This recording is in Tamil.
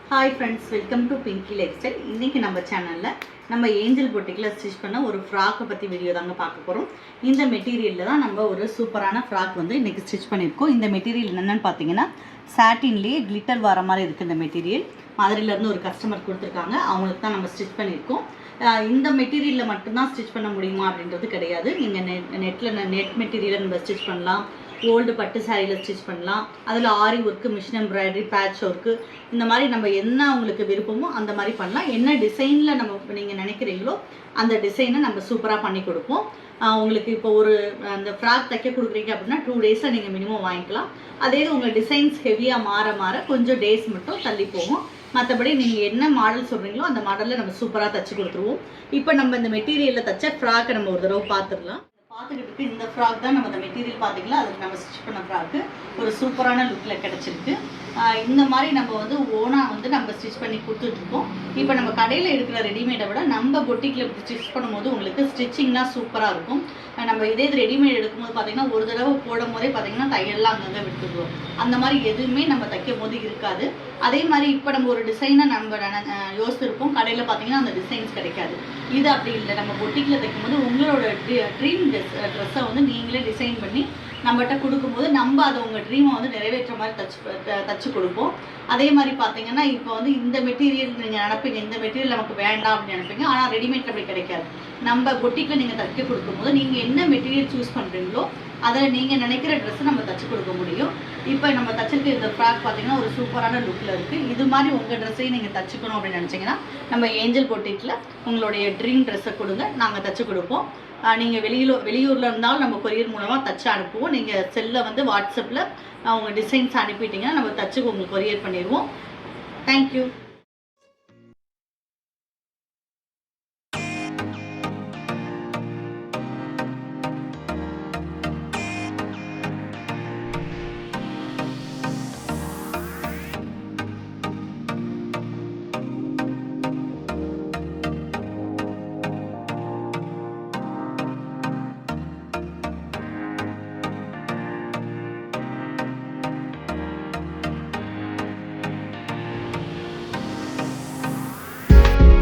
Hi friends, welcome to Pinki life style. இன்றைக்கி நம்ம சேனலில் நம்ம ஏஞ்சல் பொட்டிக்கில் ஸ்டிச் பண்ண ஒரு ஃப்ராக்கை பற்றி வீடியோ தாங்க பார்க்க போகிறோம். இந்த மெட்டீரியலில் தான் நம்ம ஒரு சூப்பரான ஃப்ராக் வந்து இன்றைக்கி ஸ்டிச் பண்ணியிருக்கோம். இந்த மெட்டீரியல் என்னென்னு பார்த்தீங்கன்னா சாட்டின்லேயே கிளிட்டர் வர மாதிரி இருக்குது. இந்த மெட்டீரியல் மதுரையிலேருந்து ஒரு கஸ்டமர் கொடுத்துருக்காங்க, அவங்களுக்கு தான் நம்ம ஸ்டிச் பண்ணியிருக்கோம். இந்த மெட்டீரியலில் மட்டும்தான் ஸ்டிச் பண்ண முடியுமா அப்படின்றது கிடையாது. நீங்கள் நெட் மெட்டீரியலை நம்ம ஸ்டிச் பண்ணலாம், ஓல்டு பட்டு சாரியில் ஸ்டிச் பண்ணலாம், அதில் aari work, machine embroidery, patch work, இந்த மாதிரி நம்ம என்ன உங்களுக்கு விருப்பமோ அந்த மாதிரி பண்ணலாம். என்ன டிசைனில் நம்ம நீங்கள் நினைக்கிறீங்களோ அந்த டிசைனை நம்ம சூப்பராக பண்ணி கொடுப்போம். உங்களுக்கு இப்போ ஒரு அந்த ஃப்ராக் தைக்க கொடுக்குறீங்க அப்படின்னா 2 டேஸில் நீங்கள் மினிமம் வாங்கிக்கலாம். அதே உங்கள் டிசைன்ஸ் ஹெவியாக மாற கொஞ்சம் டேஸ் மட்டும் தள்ளி போகும். மற்றபடி நீங்கள் என்ன மாடல் சொல்கிறீங்களோ அந்த மாடலில் நம்ம சூப்பராக தைச்சி கொடுத்துருவோம். இப்போ நம்ம இந்த மெட்டீரியலில் தைச்ச ஃப்ராக்கை நம்ம ஒரு தடவை பார்த்துடலாம். பார்த்துக்கிட்டு இந்த ஃப்ராக் தான் நம்ம இந்த மெட்டீரியல் பார்த்திங்களா, அதுக்கு நம்ம ஸ்டிச் பண்ண ஃப்ராக்கு ஒரு சூப்பரான லுக்கில் கிடச்சிருக்கு. இந்த மாதிரி நம்ம வந்து ஓனாக வந்து நம்ம ஸ்டிச் பண்ணி கொடுத்துட்ருக்கோம். இப்போ நம்ம கடையில் எடுக்கிற ரெடிமேடை விட நம்ம பொட்டிக்கில் ஸ்டிச் பண்ணும்போது உங்களுக்கு ஸ்டிச்சிங்லாம் சூப்பராக இருக்கும். நம்ம இதே ரெடிமேட் எடுக்கும்போது பார்த்திங்கன்னா ஒரு தடவை போடும் போதே பார்த்திங்கன்னா தையல்லாம் அங்கங்கே விட்டுருவோம். அந்த மாதிரி எதுவுமே நம்ம தைக்கும் போது இருக்காது. அதே மாதிரி இப்போ நம்ம ஒரு டிசைனை நம்ம யோசிச்சிருப்போம், கடையில் பார்த்திங்கன்னா அந்த டிசைன்ஸ் கிடைக்காது. இது அப்படி இல்லை, நம்ம பொட்டிக்கில் தைக்கும்போது உங்களோட ட்ரீம் ட்ரெஸ்ஸை வந்து நீங்களே டிசைன் பண்ணி நம்மகிட்ட கொடுக்கும்போது நம்ம அதை உங்கள் ட்ரீமை வந்து நிறைவேற்ற மாதிரி தச்சு கொடுப்போம். அதே மாதிரி பார்த்தீங்கன்னா இப்போ வந்து இந்த மெட்டீரியல் நீங்கள் நினைப்பீங்க, இந்த மெட்டீரியல் நமக்கு வேண்டாம் அப்படின்னு நினைப்பீங்க. ஆனால் ரெடிமேட் அப்படி கிடைக்காது. நம்ம பொட்டிக்கில் நீங்கள் தைக்க கொடுக்கும்போது நீங்கள் என்ன மெட்டீரியல் சூஸ் பண்ணுறீங்களோ அதில் நீங்கள் நினைக்கிற ட்ரெஸ்ஸை நம்ம தச்சு கொடுக்க முடியும். இப்போ நம்ம தச்சிருக்க இந்த ஃப்ராக் பார்த்தீங்கன்னா ஒரு சூப்பரான லுக்கில் இருக்குது. இது மாதிரி உங்கள் ட்ரெஸ்ஸையும் நீங்கள் தச்சுக்கணும் அப்படின்னு நினச்சிங்கன்னா நம்ம ஏஞ்சல் பொட்டிக்கில் உங்களுடைய ட்ரீம் ட்ரெஸ்ஸை கொடுங்க, நாங்கள் தச்சு கொடுப்போம். நீங்கள் வெளியூரில் இருந்தாலும் நம்ம கொரியர் மூலமாக தச்சு அனுப்புவோம். நீங்கள் செல்லில் வந்து வாட்ஸ்அப்பில் உங்கள் டிசைன்ஸ் அனுப்பிட்டீங்கன்னா நம்ம தச்சு உங்களுக்கு கொரியர் பண்ணிடுவோம். தேங்க்யூ.